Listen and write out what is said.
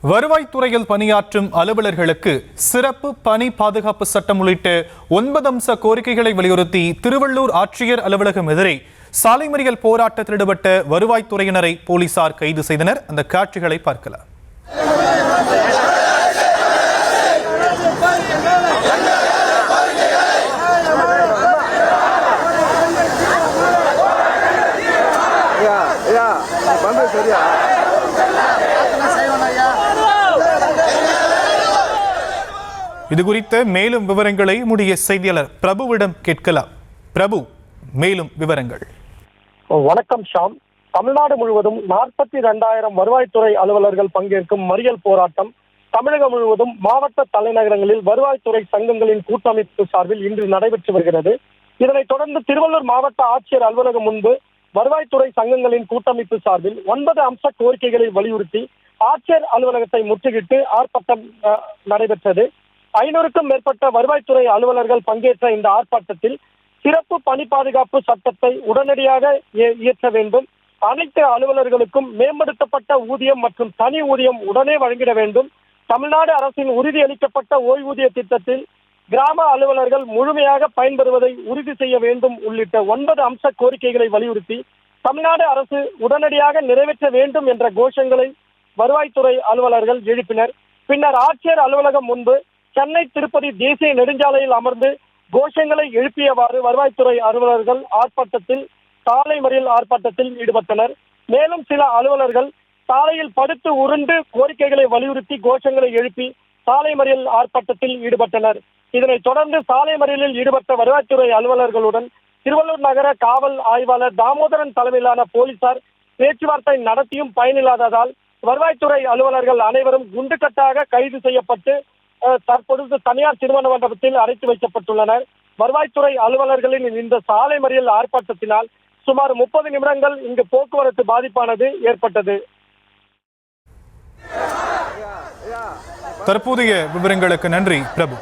வருவாய்த்துறையில் பணியாற்றும் அலுவலர்களுக்கு சிறப்பு பணி பாதுகாப்பு சட்டம் உள்ளிட்ட 9 அம்ச கோரிக்கைகளை வலியுறுத்தி திருவள்ளூர் ஆட்சியர் அலுவலகம் எதிரே சாலை மறியல் போராட்டத்தில் ஈடுபட்ட வருவாய்த்துறையினரை போலீசார் கைது செய்தனர். அந்த காட்சிகளை பார்க்கலாம். இது குறித்த மேலும் விவரங்களை நம்முடைய செய்தியாளர் பிரபுவிடம் கேட்கலாம். பிரபு, மேலும் விவரங்கள். வணக்கம் ஷாம். தமிழ்நாடு முழுவதும் 42,000 வருவாய்த்துறை அலுவலர்கள் பங்கேற்கும் மறியல் போராட்டம் தமிழகம் முழுவதும் மாவட்ட தலைநகரங்களில் வருவாய்த்துறை சங்கங்களின் கூட்டமைப்பு சார்பில் இன்று நடைபெற்று வருகிறது. இதனைத் தொடர்ந்து திருவள்ளூர் மாவட்ட ஆட்சியர் அலுவலகம் முன்பு வருவாய்த்துறை சங்கங்களின் கூட்டமைப்பு சார்பில் 9 அம்ச கோரிக்கைகளை வலியுறுத்தி ஆட்சியர் அலுவலகத்தை முற்றுகிட்டு ஆர்ப்பாட்டம் நடைபெற்றது. 500க்கும் மேற்பட்ட வருவாய்த்துறை அலுவலர்கள் பங்கேற்ற இந்த ஆர்ப்பாட்டத்தில் சிறப்பு பணி பாதுகாப்பு சட்டத்தை உடனடியாக இயற்ற வேண்டும், அனைத்து அலுவலர்களுக்கும் மேம்படுத்தப்பட்ட ஊதியம் மற்றும் தனி ஊதியம் உடனே வழங்கிட வேண்டும், தமிழ்நாடு அரசின் உறுதியளிக்கப்பட்ட ஓய்வூதிய திட்டத்தில் கிராம அலுவலர்கள் முழுமையாக பயன்பெறுவதை உறுதி செய்ய வேண்டும் உள்ளிட்ட 9 அம்ச கோரிக்கைகளை வலியுறுத்தி தமிழ்நாடு அரசு உடனடியாக நிறைவேற்ற வேண்டும் என்ற கோஷங்களை வருவாய்த்துறை அலுவலர்கள் எழுப்பினர். பின்னர் ஆட்சியர் அலுவலகம் முன்பு சென்னை திருப்பதி தேசிய நெடுஞ்சாலையில் அமர்ந்து கோஷங்களை எழுப்பியவாறு வருவாய்த்துறை அலுவலர்கள் சாலை மறியல் ஆர்ப்பாட்டத்தில் ஈடுபட்டனர். மேலும் சில அலுவலர்கள் சாலையில் படுத்து உருண்டு கோரிக்கைகளை வலியுறுத்தி கோஷங்களை எழுப்பி சாலை மறியல் ஆர்ப்பாட்டத்தில் ஈடுபட்டனர். இதனைத் தொடர்ந்து சாலை மறியலில் ஈடுபட்ட வருவாய்த்துறை அலுவலர்களுடன் திருவள்ளூர் நகர காவல் ஆய்வாளர் தாமோதரன் தலைமையிலான போலீசார் பேச்சுவார்த்தை நடத்தியும் பயனில்லாததால் வருவாய்த்துறை அலுவலர்கள் அனைவரும் குண்டுக்கட்டாக கைது செய்யப்பட்டு தற்பொழுது தனியார் திருமண மண்டபத்தில் அடைத்து வைக்கப்பட்டுள்ளனர். வருவாய்த்துறை அலுவலர்களின் இந்த சாலை மறியல் ஆர்ப்பாட்டத்தினால் சுமார் 30 நிமிடங்கள் இங்கு போக்குவரத்து பாதிப்பானது ஏற்பட்டது. தற்போதைய விவரங்களுக்கு நன்றி பிரபு.